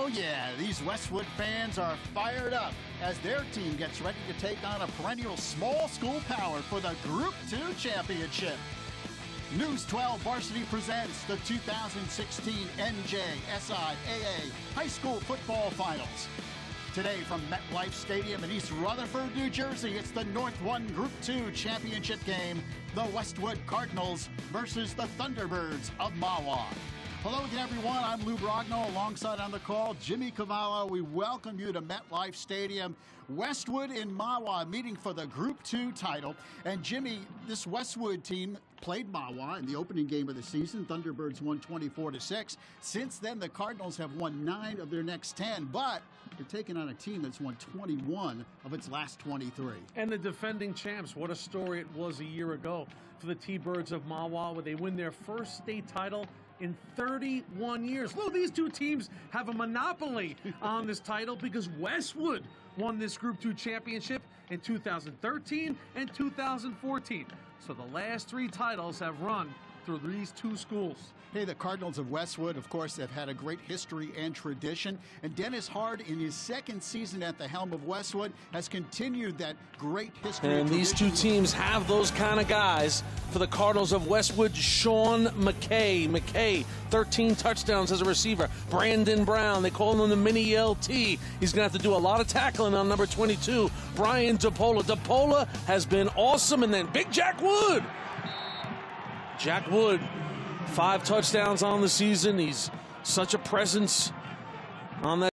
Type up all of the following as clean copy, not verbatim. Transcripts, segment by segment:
Oh yeah, these Westwood fans are fired up as their team gets ready to take on a perennial small school power for the Group 2 championship. News 12 Varsity presents the 2016 NJ SIAA High School Football Finals. Today from MetLife Stadium in East Rutherford, New Jersey, it's the North 1 Group 2 championship game, the Westwood Cardinals versus the Thunderbirds of Mahwah. Hello again, everyone. I'm Lou Brogno, alongside on the call, Jimmy Cavallo. We welcome you to MetLife Stadium. Westwood and Mahwah meeting for the Group 2 title. And Jimmy, this Westwood team played Mahwah in the opening game of the season. Thunderbirds won 24-6. Since then, the Cardinals have won 9 of their next 10, but they're taking on a team that's won 21 of its last 23. And the defending champs, what a story it was a year ago for the T-Birds of Mahwah, where they win their first state title in 31 years. Look, these two teams have a monopoly on this title because Westwood won this Group 2 championship in 2013 and 2014. So the last 3 titles have run through these two schools. Hey, the Cardinals of Westwood, of course, have had a great history and tradition. And Dennis Hard, in his second season at the helm of Westwood, has continued that great history. And these two teams have those kind of guys. For the Cardinals of Westwood, Sean McKay. McKay, 13 touchdowns as a receiver. Brandon Brown, they call him the mini LT. He's going to have to do a lot of tackling on number 22, Brian DePaola. DePaola has been awesome. And then Big Jack Wood. Jack Wood, 5 touchdowns on the season. He's such a presence on that.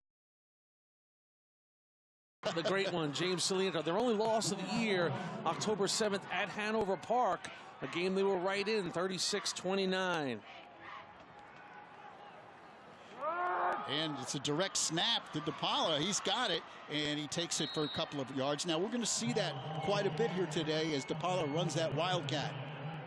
The great one, James Saliento. Their only loss of the year, October 7th at Hanover Park, a game they were right in, 36-29. And it's a direct snap to DePaola. He's got it, and he takes it for a couple of yards. Now, we're going to see that quite a bit here today as DePaola runs that Wildcat.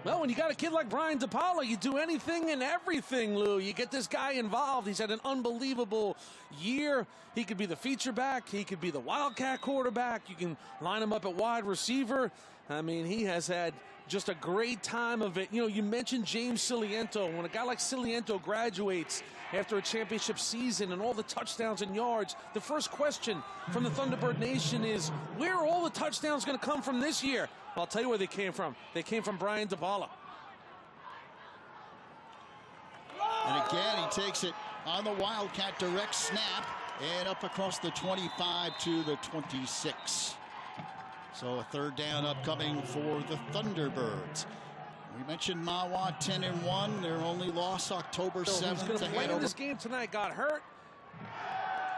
Well, when you got a kid like Brian DePaola, you do anything and everything, Lou. You get this guy involved. He's had an unbelievable year. He could be the feature back. He could be the Wildcat quarterback. You can line him up at wide receiver. I mean, he has had just a great time of it. You know, you mentioned James Saliento. When a guy like Saliento graduates after a championship season and all the touchdowns and yards, the first question from the Thunderbird Nation is, where are all the touchdowns going to come from this year? I'll tell you where they came from. They came from Brian DePaola. And again, he takes it on the Wildcat direct snap and up across the 25 to the 26. So a third down upcoming for the Thunderbirds. We mentioned Mahwah 10-1. Their only loss October 7th. Who's going to play in this game tonight? Got hurt.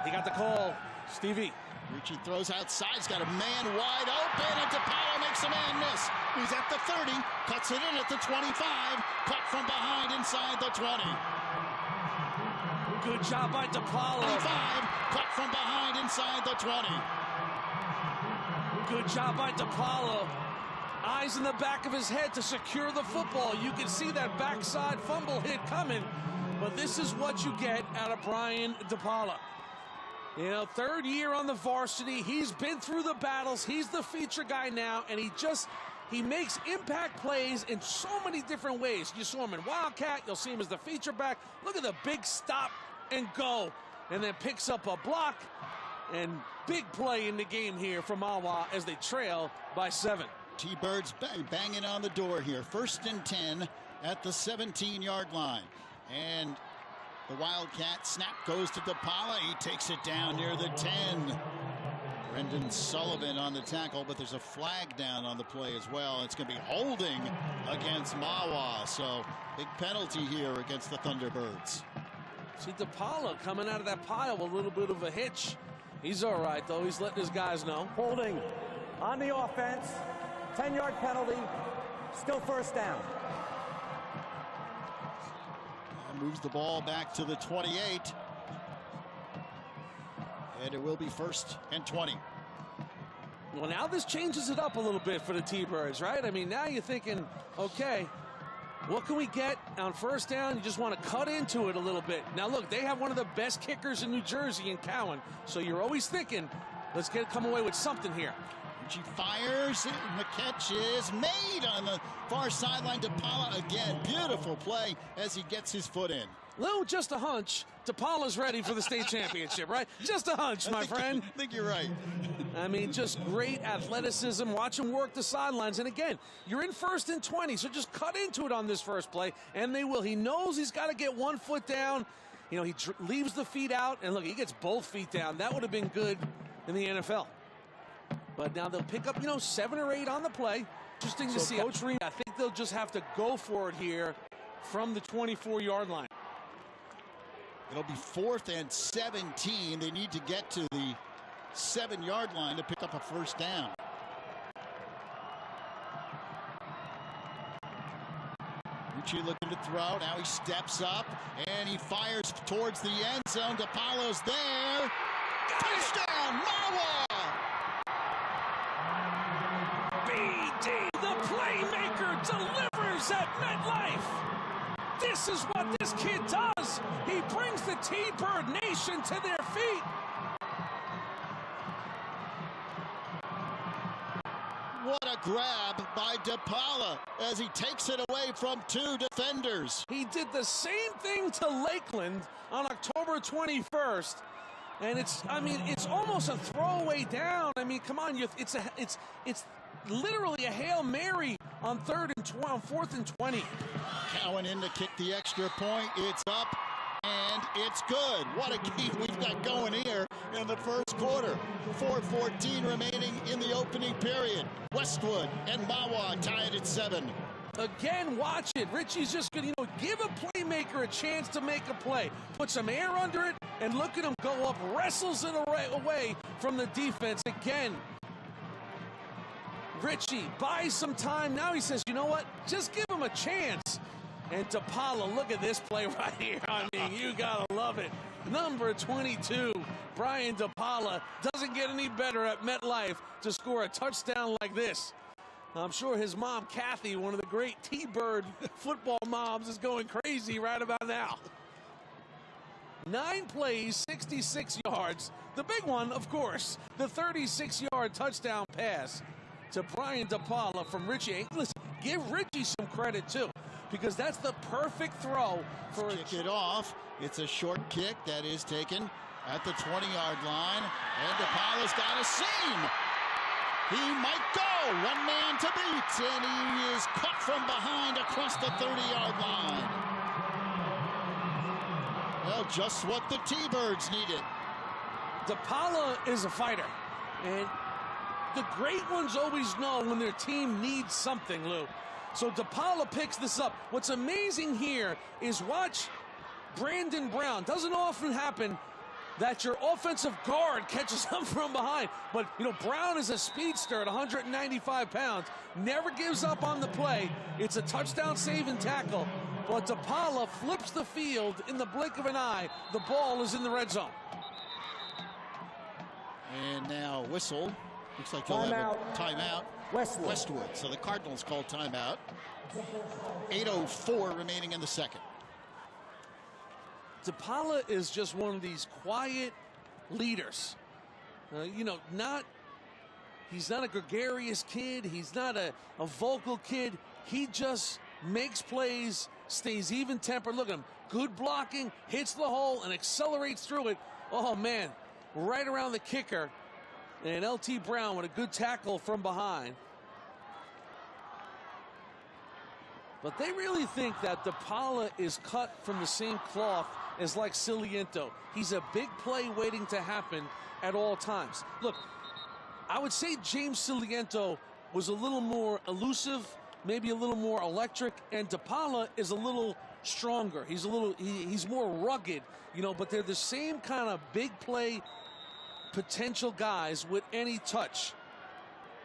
He got the call. Stevie. Ricci throws outside. He's got a man wide open, and DePaola makes a man miss. He's at the 30, cuts it in at the 25, cut from behind inside the 20. Good job by DePaola. 25, cut from behind inside the 20. Good job by DePaola. Eyes in the back of his head to secure the football. You can see that backside fumble hit coming, but this is what you get out of Brian DePaola. You know, 3rd year on the varsity. He's been through the battles. He's the feature guy now, and he makes impact plays in so many different ways. You saw him in Wildcat. You'll see him as the feature back. Look at the big stop and go, and then picks up a block, and big play in the game here for Mahwah as they trail by 7. T-Birds banging on the door here. 1st and 10 at the 17-yard line. And the Wildcat snap goes to DePaola. He takes it down near the 10. Brendan Sullivan on the tackle, but there's a flag down on the play as well. It's going to be holding against Mahwah. So big penalty here against the Thunderbirds. See DePaola coming out of that pile, a little bit of a hitch. He's all right, though. He's letting his guys know. Holding on the offense. 10-yard penalty. Still 1st down. Moves the ball back to the 28. And it will be 1st and 20. Well, now this changes it up a little bit for the T-Birds, right? I mean, now you're thinking, okay, what can we get on 1st down? You just want to cut into it a little bit. Now, look, they have one of the best kickers in New Jersey in Cowan. So you're always thinking, let's come away with something here. She fires, and the catch is made on the far sideline. DePaola again. Beautiful play as he gets his foot in. Lou, just a hunch. DePaola's ready for the state championship, right? Just a hunch, my friend. I think you're right. I mean, just great athleticism. Watch him work the sidelines. And again, you're in 1st and 20, so just cut into it on this first play, and they will. He knows he's got to get 1 foot down. You know, he leaves the feet out, and look, he gets both feet down. That would have been good in the NFL. But now they'll pick up, 7 or 8 on the play. Interesting to see. Coach Reed, I think they'll just have to go for it here from the 24-yard line. It'll be 4th and 17. They need to get to the 7-yard line to pick up a first down. Ritchie looking to throw. Now he steps up and he fires towards the end zone. DePaola's there. Touchdown, Mahwah! BD, the playmaker, delivers at MetLife. This is what this kid does. He brings the T-Bird Nation to their feet. What a grab by DePaola as he takes it away from 2 defenders. He did the same thing to Lakeland on October 21st. And it's almost a throwaway down. I mean, come on, it's literally a Hail Mary on 4th and 20. Cowan in to kick the extra point. It's up and it's good. What a game we've got going here in the first quarter. 4:14 remaining in the opening period. Westwood and Mahwah tied at 7. Again, watch it. Ritchie's just going to, give a playmaker a chance to make a play. Put some air under it, and look at him go up, wrestles it away from the defense. Again, Ritchie buys some time. Now he says, you know what? Just give him a chance. And DePaola, look at this play right here. I mean, you got to love it. Number 22, Brian DePaola, doesn't get any better at MetLife to score a touchdown like this. I'm sure his mom, Kathy, one of the great T-Bird football moms, is going crazy right about now. 9 plays, 66 yards. The big one, of course, the 36-yard touchdown pass to Brian DePaola from Ritchie. Listen, give Ritchie some credit, too, because that's the perfect throw for Kick it off. It's a short kick that is taken at the 20-yard line. And DePaola's got a seam. He might go. One man to beat. And he is cut from behind across the 30-yard line. Well, just what the T-Birds needed. DePaola is a fighter. And the great ones always know when their team needs something, Lou. So DePaola picks this up. What's amazing here is watch Brandon Brown. Doesn't often happen that your offensive guard catches him from behind. But, Brown is a speedster at 195 pounds. Never gives up on the play. It's a touchdown save and tackle. But DePaola flips the field in the blink of an eye. The ball is in the red zone. And now whistle. Looks like they'll have a timeout. Westwood. So the Cardinals call timeout. 8:04 remaining in the second. DePaola is just one of these quiet leaders. He's not a gregarious kid. He's not a vocal kid. He just makes plays, stays even-tempered. Look at him. Good blocking, hits the hole, and accelerates through it. Oh, man. Right around the kicker. And L.T. Brown with a good tackle from behind. But they really think that DePaola is cut from the same cloth as like Siliento. He's a big play waiting to happen at all times. Look, I would say James Siliento was a little more elusive, maybe a little more electric, and DePaola is a little stronger. He's more rugged, but they're the same kind of big play potential guys with any touch.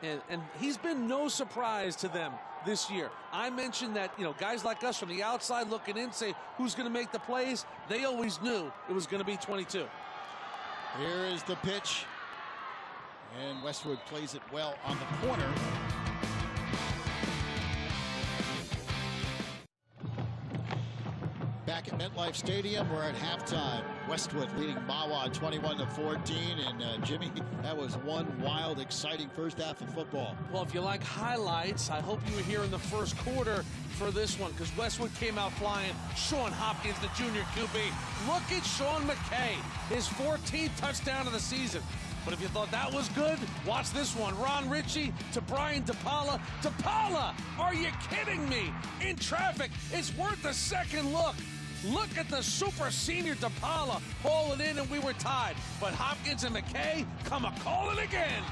And he's been no surprise to them this year. I mentioned that, guys like us from the outside looking in say, who's going to make the plays? They always knew it was going to be 22. Here is the pitch. And Westwood plays it well on the corner. Back at MetLife MetLife Stadium. We're at halftime. Westwood leading Mahwah 21-14. And Jimmy, that was one wild, exciting first half of football. Well, if you like highlights, I hope you were here in the first quarter for this one, because Westwood came out flying. Sean Hopkins, the junior QB. Look at Sean McKay, his 14th touchdown of the season. But if you thought that was good, watch this one. Ron Ritchie to Brian DePaola. DePaola, are you kidding me? In traffic, it's worth a second look. Look at the super senior DePaola haul it in, and we were tied. But Hopkins and McKay come a calling again.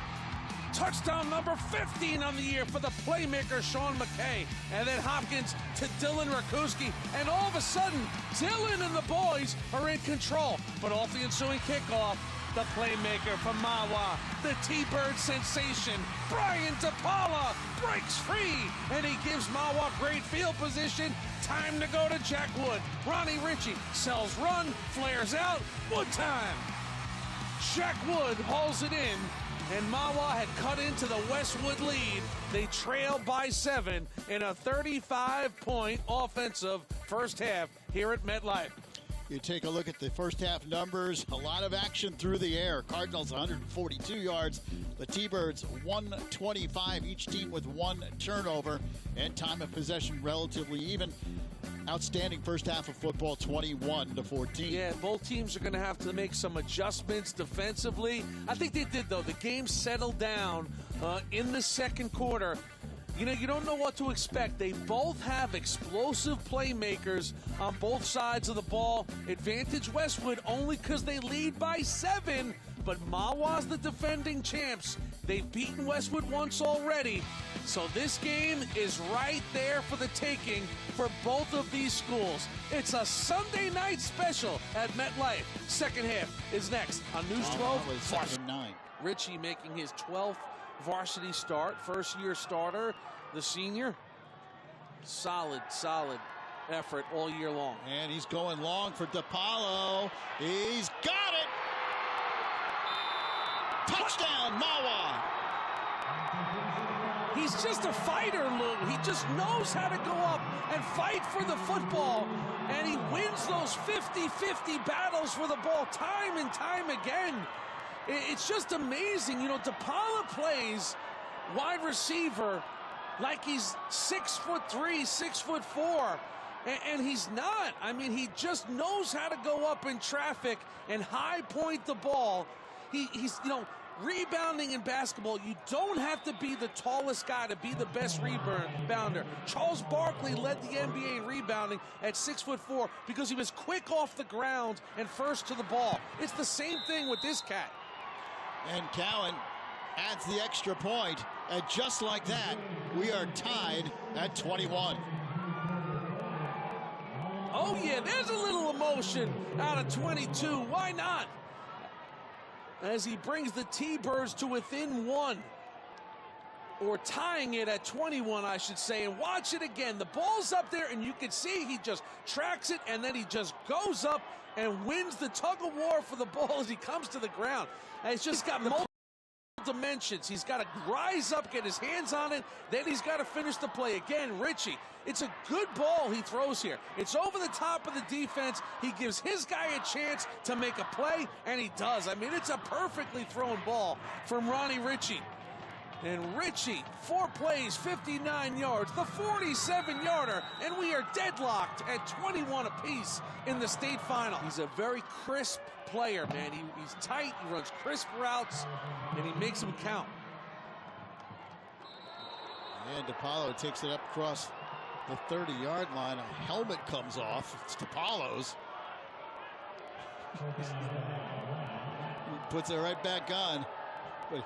Touchdown number 15 on the year for the playmaker Sean McKay. And then Hopkins to Dylan Rakuski. And all of a sudden, Dylan and the boys are in control. But off the ensuing kickoff, the playmaker from Mahwah, the T-Bird sensation, Brian DePaola breaks free, and he gives Mahwah great field position. Time to go to Jack Wood. Ronnie Ritchie sells run, flares out, Wood time. Jack Wood hauls it in, and Mahwah had cut into the Westwood lead. They trail by 7 in a 35-point offensive first half here at MetLife. You take a look at the first half numbers, a lot of action through the air. Cardinals 142 yards, the T-Birds 125, each team with one turnover, and time of possession relatively even. Outstanding first half of football, 21-14. Yeah, both teams are going to have to make some adjustments defensively. I think they did, though. The game settled down in the second quarter. You know, you don't know what to expect. They both have explosive playmakers on both sides of the ball. Advantage Westwood only because they lead by 7. But Mahwah's the defending champs. They've beaten Westwood once already. So this game is right there for the taking for both of these schools. It's a Sunday night special at MetLife. Second half is next on News 12. 9. Ritchie making his 12th varsity start, first-year starter, the senior. Solid effort all year long. And he's going long for DePaola. He's got it! Touchdown, Mahwah! He's just a fighter, Lou. He just knows how to go up and fight for the football. And he wins those 50-50 battles for the ball time and time again. It's just amazing. You know, DePaola plays wide receiver like he's 6'3", 6'4", and he's not. I mean, he just knows how to go up in traffic and high point the ball. He's, you know, rebounding in basketball, you don't have to be the tallest guy to be the best rebounder. Charles Barkley led the NBA in rebounding at 6'4" because he was quick off the ground and first to the ball. It's the same thing with this cat. And Cowan adds the extra point, and just like that, we are tied at 21. Oh yeah, there's a little emotion out of 22. Why not? As he brings the T-Birds to within 1. Or tying it at 21, I should say. And watch it again. The ball's up there, and you can see he just tracks it, and then he just goes up and wins the tug-of-war for the ball as he comes to the ground. And he's just got multiple dimensions. He's got to rise up, get his hands on it, then he's got to finish the play. Again, Ritchie, it's a good ball he throws here. It's over the top of the defense. He gives his guy a chance to make a play, and he does. I mean, it's a perfectly thrown ball from Ronnie Ritchie. And Ritchie, 4 plays, 59 yards, the 47-yarder, and we are deadlocked at 21 apiece in the state final. He's a very crisp player, man. He's tight, he runs crisp routes, and he makes them count. And DePaola takes it up across the 30-yard line. A helmet comes off. It's DePaolo's. He puts it right back on. But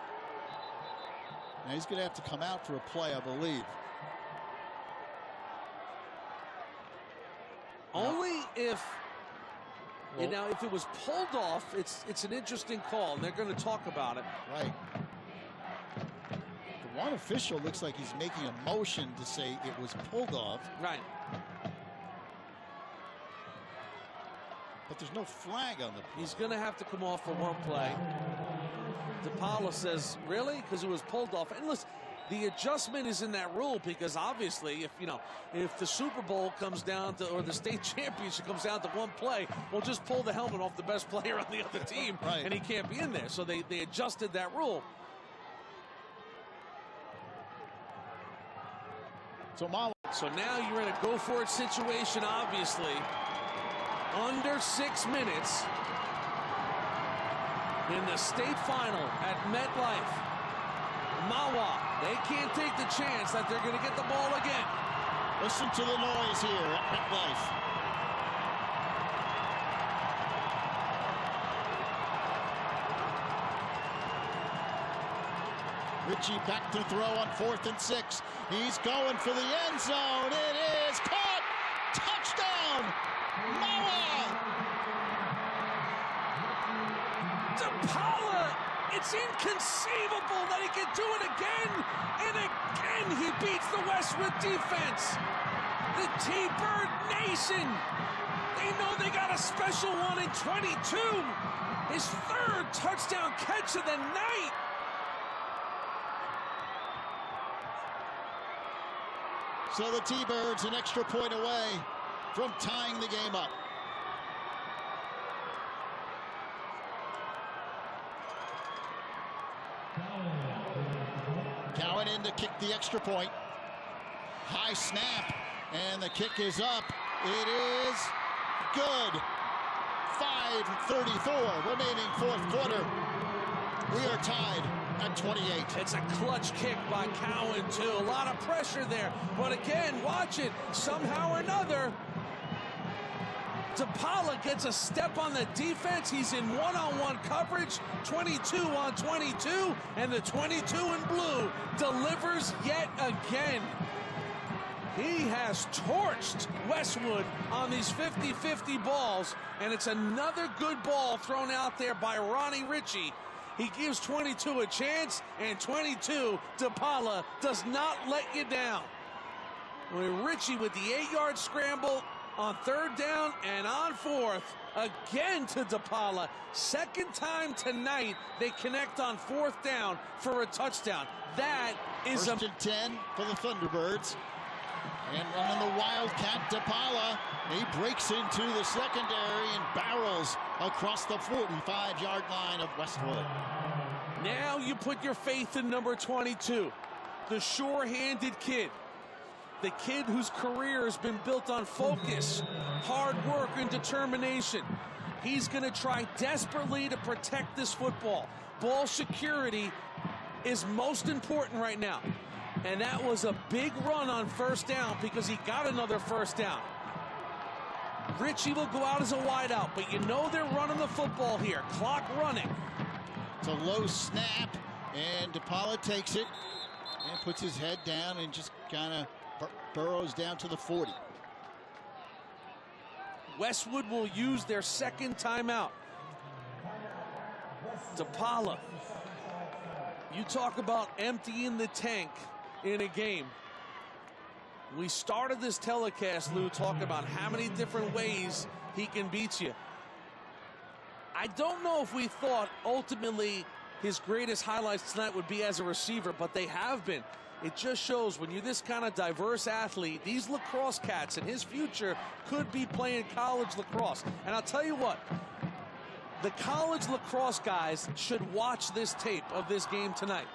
now he's going to have to come out for a play, I believe. Only if, well, now if it was pulled off, it's an interesting call, and they're going to talk about it. Right. The one official looks like he's making a motion to say it was pulled off. Right. But there's no flag on the play. He's going to have to come off for one play. DePaola says, really? Because it was pulled off. And listen, The adjustment is in that rule because obviously if the Super Bowl comes down to, or the state championship comes down to one play, we'll just pull the helmet off the best player on the other team, right, and he can't be in there. So they adjusted that rule. So now you're in a go-for-it situation, obviously. Under 6 minutes in the state final at MetLife. Mahwah, they can't take the chance that they're going to get the ball again. Listen to the noise here at MetLife. Richie back to throw on 4th and 6. He's going for the end zone. It is caught. Touchdown, Mahwah. DePaola, it's inconceivable that he can do it again, and again he beats the Westwood defense. The T-Bird Nation, they know they got a special one in 22. His 3rd touchdown catch of the night. So the T-Birds an extra point away from tying the game up. Cowan in to kick the extra point. High snap, and the kick is up. It is good. 5:34 remaining 4th quarter. We are tied at 28. It's a clutch kick by Cowan, too. A lot of pressure there. But again, watch it. Somehow or another, DePaola gets a step on the defense. He's in one-on-one coverage, 22 on 22, and the 22 in blue delivers yet again. He has torched Westwood on these 50-50 balls, and it's another good ball thrown out there by Ronnie Ritchie. He gives 22 a chance, and 22, DePaola does not let you down. Ritchie with the 8-yard scramble on 3rd down and on 4th, again to DePaola. 2nd time tonight they connect on 4th down for a touchdown. That is 1st and 10 for the Thunderbirds. And running the Wildcat, DePaola. He breaks into the secondary and barrels across the 45-yard line of Westwood. Now you put your faith in number 22, the sure-handed kid. The kid whose career has been built on focus, hard work, and determination. He's going to try desperately to protect this football. Ball security is most important right now. And that was a big run on 1st down because he got another 1st down. Ritchie will go out as a wideout, but you know they're running the football here. Clock running. It's a low snap, and DePaola takes it and puts his head down and just kind of burrows down to the 40. Westwood will use their 2nd timeout. DePaola, you talk about emptying the tank in a game. We started this telecast, Lou, talking about how many different ways he can beat you. I don't know if we thought ultimately his greatest highlights tonight would be as a receiver, but they have been. It just shows when you're this kind of diverse athlete, these lacrosse cats in his future could be playing college lacrosse. And I'll tell you what, the college lacrosse guys should watch this tape of this game tonight,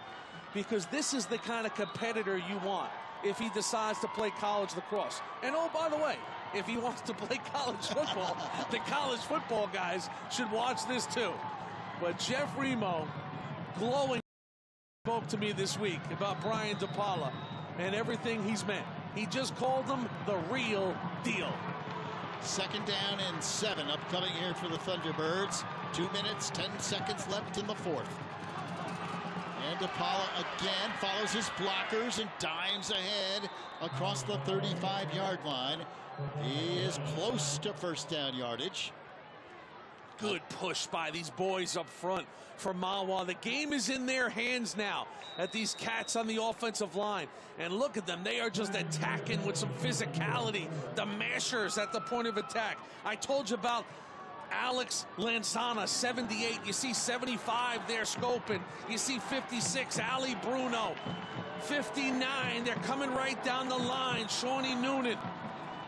because this is the kind of competitor you want if he decides to play college lacrosse. And oh, by the way, if he wants to play college football, the college football guys should watch this too. But Jeff Remo, glowing, spoke to me this week about Brian DePaola and everything he's meant. He just called him the real deal. 2nd down and 7 upcoming here for the Thunderbirds. 2 minutes, 10 seconds left in the 4th. And DePaola again follows his blockers and dives ahead across the 35-yard line. He is close to 1st down yardage. Good push by these boys up front for Mahwah. The game is in their hands now at these cats on the offensive line. And look at them. They are just attacking with some physicality. The mashers at the point of attack. I told you about Alex Lanzana, 78. You see 75 there scoping. You see 56, Ali Bruno. 59, they're coming right down the line. Shawnee Noonan.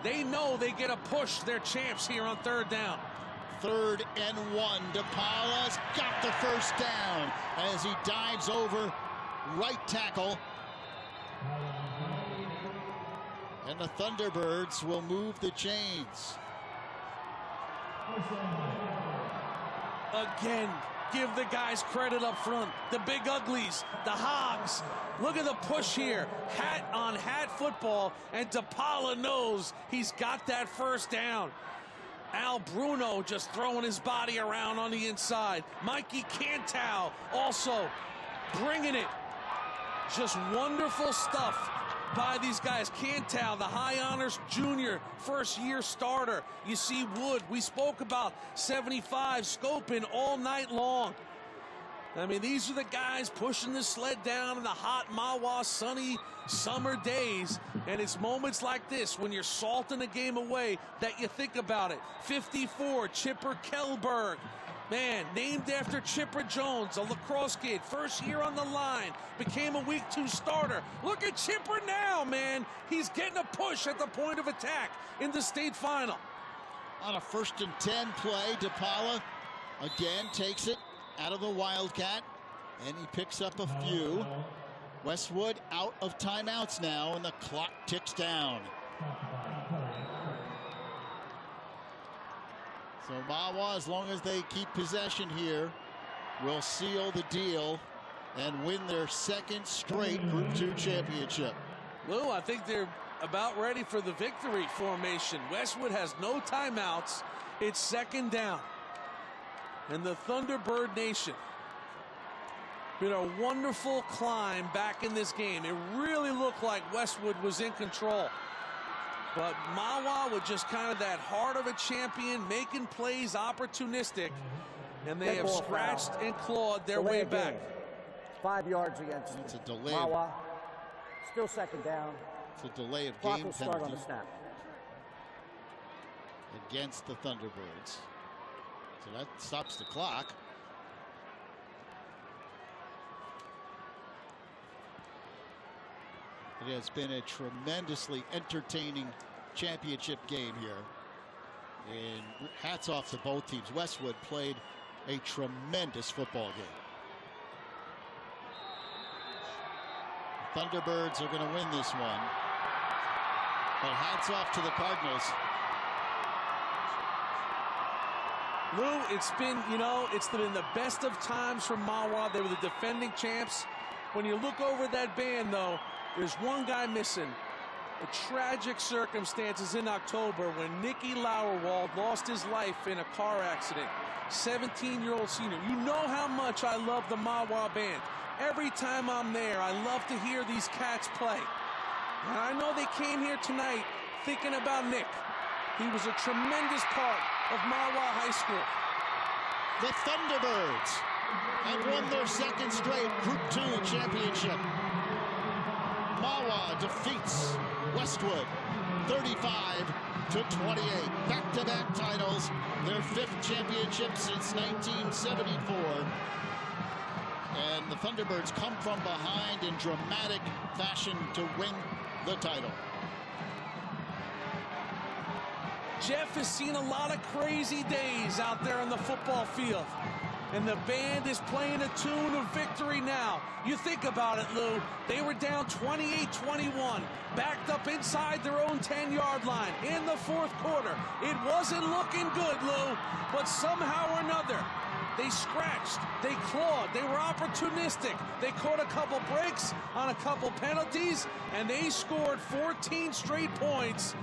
They know they get a push. They're champs here on third down. 3rd and 1. DePaola's got the first down as he dives over right tackle. And the Thunderbirds will move the chains. Again, give the guys credit up front. The big uglies, the hogs. Look at the push here. Hat on hat football, and DePaola knows he's got that first down. Al Bruno just throwing his body around on the inside. Mikey Cantow also bringing it. Just wonderful stuff by these guys. Cantow, the high honors junior, first-year starter. You see Wood. We spoke about 75 scoping all night long. I mean, these are the guys pushing the sled down in the hot Mahwah sunny summer days. And it's moments like this when you're salting a game away that you think about it. 54, Chipper Kellberg. Man, named after Chipper Jones, a lacrosse kid, first year on the line, became a week 2 starter. Look at Chipper now, man. He's getting a push at the point of attack in the state final. On a 1st and 10 play, DePaola again takes it out of the Wildcat, and he picks up a few. Westwood out of timeouts now, and the clock ticks down. So Mahwah, as long as they keep possession here, will seal the deal and win their 2nd straight Group 2 championship. Lou, I think they're about ready for the victory formation. Westwood has no timeouts. It's 2nd down. And the Thunderbird Nation, been a wonderful climb back in this game. It really looked like Westwood was in control. But Mahwah with just kind of that heart of a champion, making plays opportunistic. And they have scratched and clawed their way back. 5 yards against It's a delay. Mahwah. Still 2nd down. It's a delay of Clock game will start on penalty the snap. against the Thunderbirds. So that stops the clock. It has been a tremendously entertaining championship game here. And hats off to both teams. Westwood played a tremendous football game. The Thunderbirds are going to win this one. But hats off to the Cardinals. Lou, it's been, it's been the best of times for Mahwah. They were the defending champs. When you look over that band, though, there's one guy missing. The tragic circumstances in October when Nicky Lauerwald lost his life in a car accident. 17-year-old senior. You know how much I love the Mahwah band. Every time I'm there, I love to hear these cats play. And I know they came here tonight thinking about Nick. He was a tremendous part of Mahwah High School. The Thunderbirds have won their 2nd straight Group 2 championship. Mahwah defeats Westwood 35-28. Back-to-back titles, their 5th championship since 1974. And the Thunderbirds come from behind in dramatic fashion to win the title. Jeff has seen a lot of crazy days out there on the football field. And the band is playing a tune of victory now. You think about it, Lou. They were down 28-21, backed up inside their own 10-yard line in the 4th quarter. It wasn't looking good, Lou, but somehow or another, they scratched, they clawed, they were opportunistic. They caught a couple breaks on a couple penalties, and they scored 14 straight points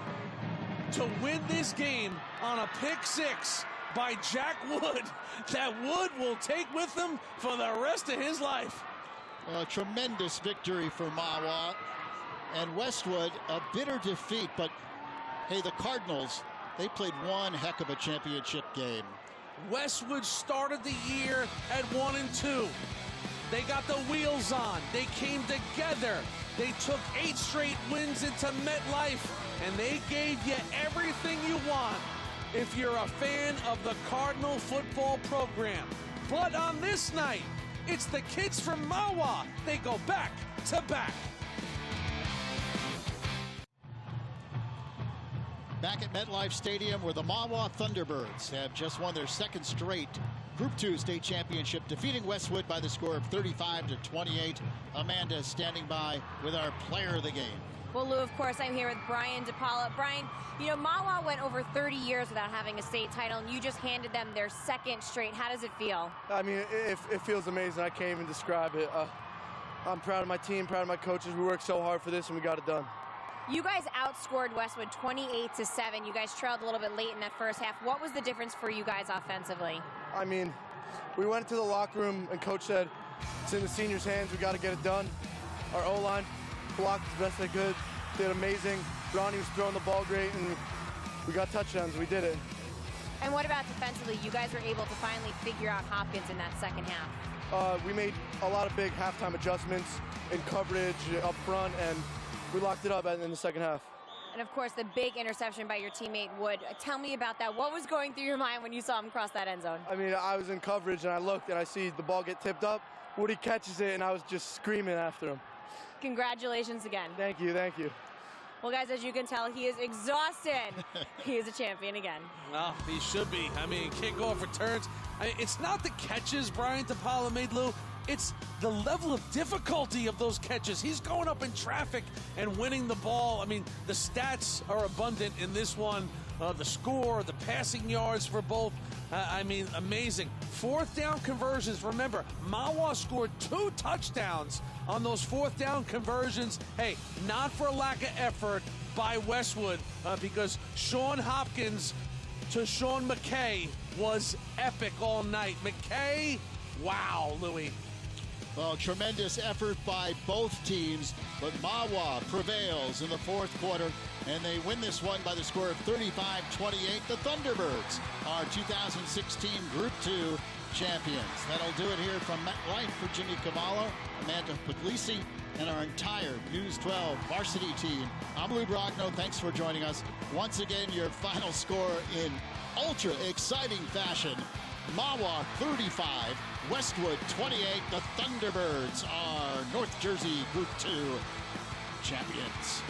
to win this game on a pick 6 by Jack Wood that Wood will take with him for the rest of his life. A tremendous victory for Mahwah. And Westwood, a bitter defeat, but hey, the Cardinals, they played one heck of a championship game. Westwood started the year at 1-2. They got the wheels on. They came together. They took 8 straight wins into MetLife, and they gave you everything you want if you're a fan of the Cardinal football program. But on this night, it's the kids from Mahwah. They go back to back. Back at MetLife Stadium, where the Mahwah Thunderbirds have just won their second straight Group 2 state championship, defeating Westwood by the score of 35-28. Amanda standing by with our player of the game. Well, Lou, of course, I'm here with Brian DePaola. Brian, you know, Mahwah went over 30 years without having a state title, and you just handed them their second straight. How does it feel? I mean, it feels amazing. I can't even describe it. I'm proud of my team, proud of my coaches. We worked so hard for this, and we got it done. You guys outscored Westwood 28-7. You guys trailed a little bit late in that first half. What was the difference for you guys offensively? I mean, we went to the locker room, and Coach said, it's in the seniors' hands. We got to get it done. Our O-line blocked as best they could, did amazing. Ronnie was throwing the ball great, and we got touchdowns. We did it. And what about defensively? You guys were able to finally figure out Hopkins in that second half. We made a lot of big halftime adjustments in coverage up front, and we locked it up in the second half. And, of course, the big interception by your teammate Wood. Tell me about that. What was going through your mind when you saw him cross that end zone? I mean, I was in coverage, and I looked, and I see the ball get tipped up. Woody catches it, and I was just screaming after him. Congratulations again. Thank you, thank you. Well, guys, as you can tell, he is exhausted. He is a champion again. Well, he should be. I mean, kickoff returns. I mean, it's not the catches Brian DePaola made, Lou. It's the level of difficulty of those catches. He's going up in traffic and winning the ball. I mean, the stats are abundant in this one. The score, the passing yards for both. I mean, amazing. Fourth down conversions. Remember, Mahwah scored 2 touchdowns on those fourth down conversions. Hey, not for lack of effort by Westwood, because Sean Hopkins to Sean McKay was epic all night. McKay, wow, Louis. Well, tremendous effort by both teams, but Mahwah prevails in the fourth quarter, and they win this one by the score of 35-28. The Thunderbirds are 2016 Group 2 champions. That'll do it here from MetLife for Jimmy Cavallo, Amanda Puglisi, and our entire News 12 varsity team. I'm Lou Brogno. Thanks for joining us. Once again, your final score in ultra exciting fashion. Mahwah 35, Westwood 28. The Thunderbirds are North Jersey Group 2 champions.